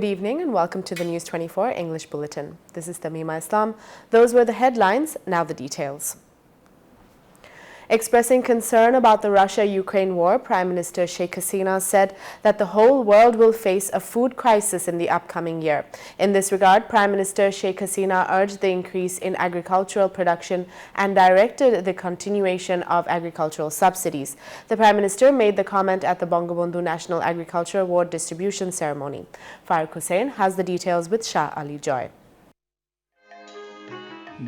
Good evening and welcome to the News24 English Bulletin. This is Tamima Islam. Those were the headlines, now the details. Expressing concern about the Russia-Ukraine war, Prime Minister Sheikh Hasina said that the whole world will face a food crisis in the upcoming year. In this regard, Prime Minister Sheikh Hasina urged the increase in agricultural production and directed the continuation of agricultural subsidies. The Prime Minister made the comment at the Bangabandhu National Agriculture Award distribution ceremony. Farooq Hussain has the details with Shah Ali Joy.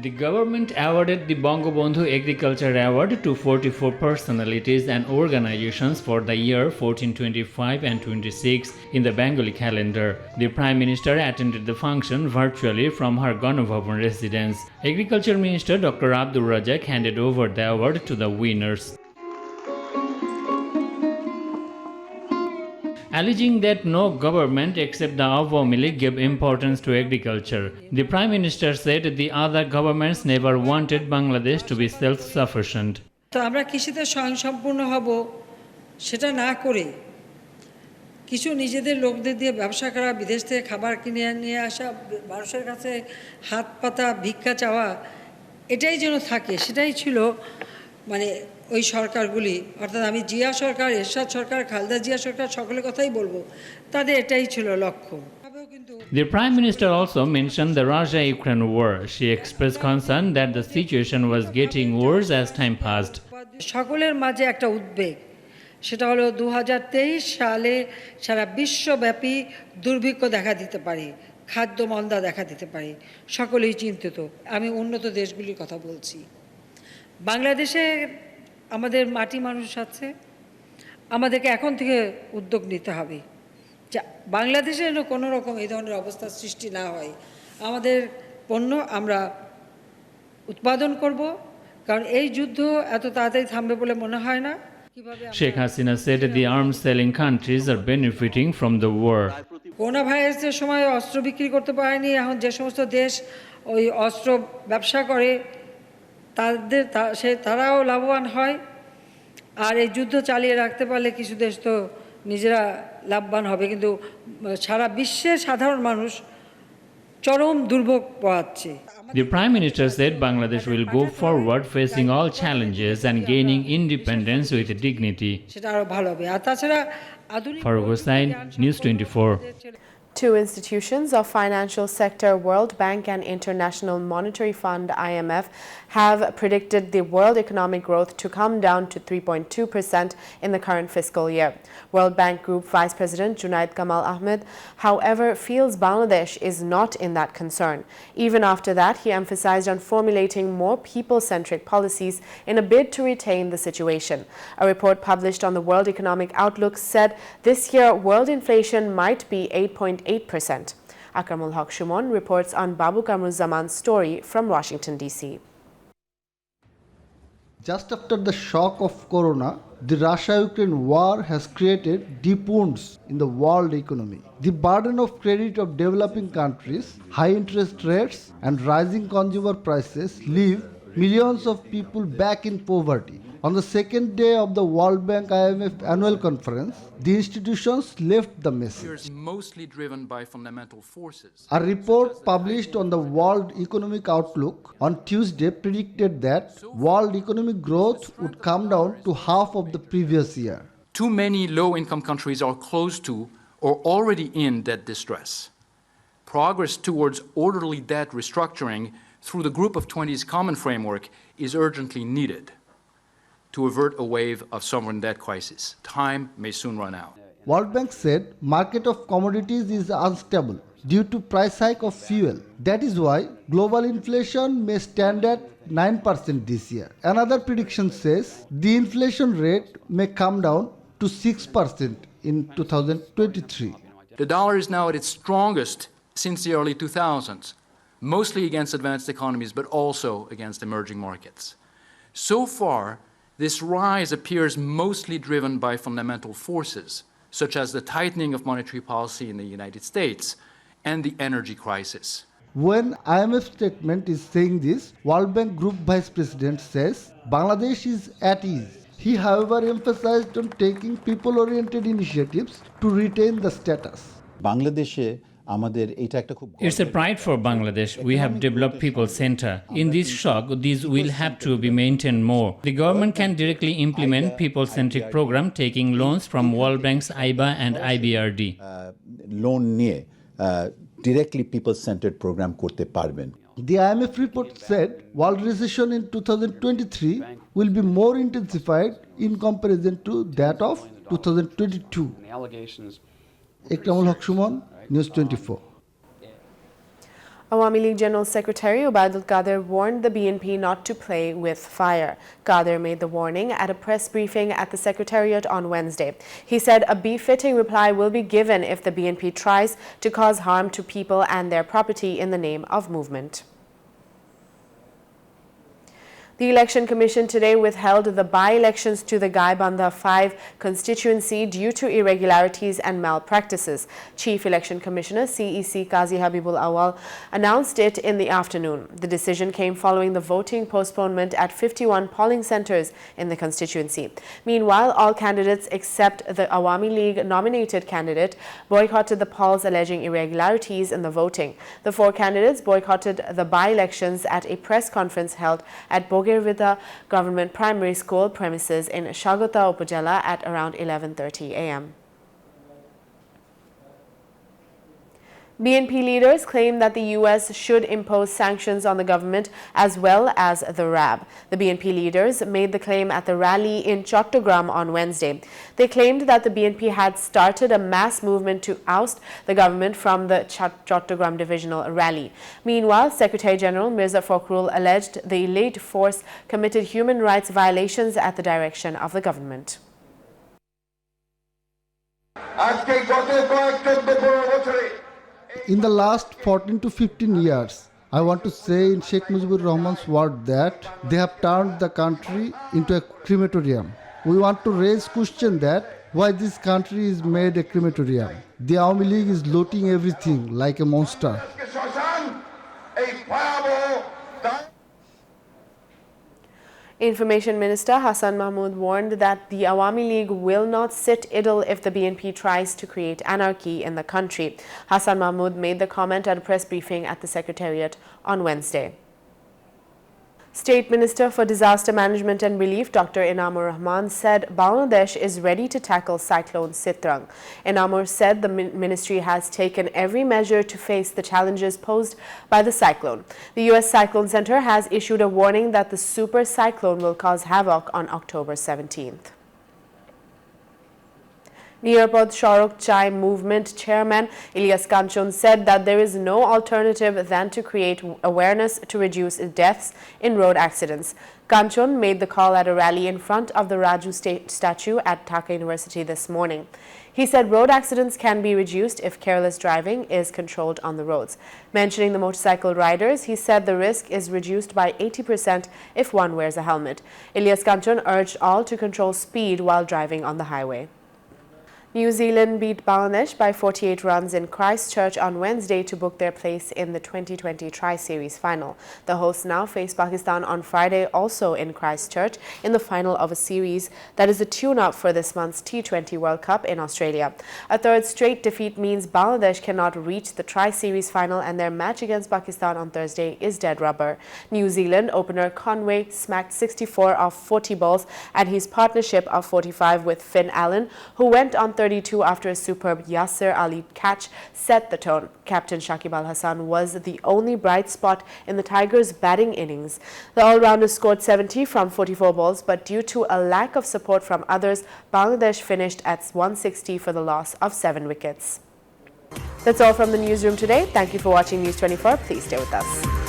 The government awarded the Bangabandhu Agriculture Award to 44 personalities and organizations for the year 1425 and 26 in the Bengali calendar. The Prime Minister attended the function virtually from her Ganabhavan residence. Agriculture Minister Dr. Abdul Razak handed over the award to the winners. Alleging that no government except the Awami League gave importance to agriculture, the Prime Minister said the other governments never wanted Bangladesh to be self-sufficient. তো আমরা কৃষিতে স্বয়ংসম্পূর্ণ হব সেটা না করে কিছু নিজেদের লোকদের দিয়ে ব্যবসা করা, বিদেশ থেকে খাবার কিনে নিয়ে আসা, মানুষের কাছে হাত পাতা ভিক্ষা চাওয়া, এটাই যেন থাকে, সেটাই ছিল মানে ওই সরকারগুলি, অর্থাৎ আমি জিয়া সরকার, এরশাদ সরকার, খালেদা জিয়া সরকার সকলের কথাই বলবো, তাদের এটাই ছিল লক্ষ্য। The Prime Minister also mentioned the Russia-Ukraine war. She expressed concern that the situation was getting worse as time passed. সকলের মাঝে একটা উদ্বেগ, সেটা হলো 2023 সালে সারা বিশ্বব্যাপী দুর্ভিক্ষ দেখা দিতে পারে, খাদ্য মন্দা দেখা দিতে পারে, সকলেই চিন্তিত। আমি উন্নত দেশগুলির কথা বলছি। বাংলাদেশে আমাদের মাটি মানুষ আছে, আমাদেরকে এখন থেকে উদ্যোগ নিতে হবে যে বাংলাদেশে যেন কোনো রকম এই ধরনের অবস্থা সৃষ্টি না হয়। আমাদের পণ্য আমরা উৎপাদন করব, কারণ এই যুদ্ধ এত তাড়াতাড়ি থামবে বলে মনে হয় না। Sheikh Hasina said the arms selling countries are benefiting from the war. Corona ভাইরাসের সময় অস্ত্র বিক্রি করতে পারেনি, এখন যে সমস্ত দেশ ওই অস্ত্র ব্যবসা করে তারাও লাভবান হয়, আর এই যুদ্ধ চালিয়ে রাখতে পারলে কিছু দেশ তো নিজেরা লাভবান হবে, কিন্তু সারা বিশ্বের সাধারণ মানুষ চরম দুর্ভোগ পোহাচ্ছে। The Prime Minister said Bangladesh will go forward facing all challenges and gaining independence with dignity. সেটা আরো ভালো হবে। আর তাছাড়া Farooq Hussain, News 24. Two institutions of financial sector, World Bank and International Monetary Fund (IMF), have predicted the world economic growth to come down to 3.2% in the current fiscal year. World Bank Group Vice President Junaid Kamal Ahmed, however, feels Bangladesh is not in that concern. Even after that, he emphasized on formulating more people-centric policies in a bid to retain the situation. A report published on the World Economic Outlook said this year world inflation might be 8.8%. Akramul Haq Shumon reports on Babu Kamruzzaman's story from Washington, D.C. Just after the shock of Corona, the Russia-Ukraine war has created deep wounds in the world economy. The burden of credit of developing countries, high interest rates, and rising consumer prices leave millions of people back in poverty. On the second day of the World Bank IMF annual conference, the institutions left the message. Mostly driven by fundamental forces. A report published on the World Economic Outlook on Tuesday predicted that world economic growth would come down to half of the previous year. Too many low-income countries are close to or already in debt distress. Progress towards orderly debt restructuring through the Group of 20's common framework is urgently needed to avert a wave of sovereign debt crisis. Time may soon run out. World Bank said market of commodities is unstable due to price hike of fuel. That is why global inflation may stand at 9% this year. Another prediction says the inflation rate may come down to 6% in 2023. The dollar is now at its strongest since the early 2000s, mostly against advanced economies, but also against emerging markets. So far, this rise appears mostly driven by fundamental forces, such as the tightening of monetary policy in the United States and the energy crisis. When IMF statement is saying this, World Bank Group Vice President says Bangladesh is at ease. He, however, emphasized on taking people-oriented initiatives to retain the status. বাংলাদেশে আমাদের এটা একটা খুব It's a pride for Bangladesh. We have developed People Center. In this shock, these will have to be maintained more. The government can directly implement people-centric program taking loans from World Bank's IBA and IBRD. Loan নিয়ে directly people-centered program করতে পারবেন। The IMF report said world recession in 2023 will be more intensified in comparison to that of 2022. Ikramul Haq Shumon, News 24. Awami League General Secretary Ubaidul Qadir warned the BNP not to play with fire. Qadir made the warning at a press briefing at the Secretariat on Wednesday. He said a befitting reply will be given if the BNP tries to cause harm to people and their property in the name of movement. The Election Commission today withheld the by-elections to the Gaibandha 5 constituency due to irregularities and malpractices. Chief Election Commissioner CEC Qazi Habibul Awal announced it in the afternoon. The decision came following the voting postponement at 51 polling centres in the constituency. Meanwhile, all candidates except the Awami League nominated candidate boycotted the polls alleging irregularities in the voting. The 4 candidates boycotted the by-elections at a press conference held at Bogirvida Government Primary School premises in Shagota Upajala at around 11:30 a.m. BNP leaders claim that the U.S. should impose sanctions on the government as well as the RAB. The BNP leaders made the claim at the rally in Chattogram on Wednesday. They claimed that the BNP had started a mass movement to oust the government from the Chattogram divisional rally. Meanwhile, Secretary General Mirza Fakhrul alleged the elite force committed human rights violations at the direction of the government. In the last 14 to 15 years, I want to say in Sheikh Mujibur Rahman's word that they have turned the country into a crematorium. We want to raise question that why this country is made a crematorium. The Awami League is looting everything like a monster. Information Minister Hassan Mahmood warned that the Awami League will not sit idle if the BNP tries to create anarchy in the country. Hassan Mahmood made the comment at a press briefing at the Secretariat on Wednesday. State Minister for Disaster Management and Relief Dr. Inamur Rahman said Bangladesh is ready to tackle Cyclone Sitrang. Inamur said the ministry has taken every measure to face the challenges posed by the cyclone. The U.S. Cyclone Center has issued a warning that the super cyclone will cause havoc on October 17th. Nirapod Shorok Chai Movement Chairman Ilyas Kanchon said that there is no alternative than to create awareness to reduce deaths in road accidents. Kanchon made the call at a rally in front of the Raju statue at Dhaka University this morning. He said road accidents can be reduced if careless driving is controlled on the roads. Mentioning the motorcycle riders, he said the risk is reduced by 80% if one wears a helmet. Ilyas Kanchon urged all to control speed while driving on the highway. New Zealand beat Bangladesh by 48 runs in Christchurch on Wednesday to book their place in the 2020 Tri-Series final. The hosts now face Pakistan on Friday, also in Christchurch, in the final of a series that is a tune-up for this month's T20 World Cup in Australia. A third straight defeat means Bangladesh cannot reach the Tri-Series final, and their match against Pakistan on Thursday is dead rubber. New Zealand opener Conway smacked 64 off 40 balls, and his partnership of 45 with Finn Allen, who went on 32 after a superb Yasser Ali catch, set the tone. Captain Shakib Al Hassan was the only bright spot in the Tigers' batting innings. The all-rounder scored 70 from 44 balls, but due to a lack of support from others, Bangladesh finished at 160 for the loss of 7 wickets. That's all from the newsroom today. Thank you for watching News 24. Please stay with us.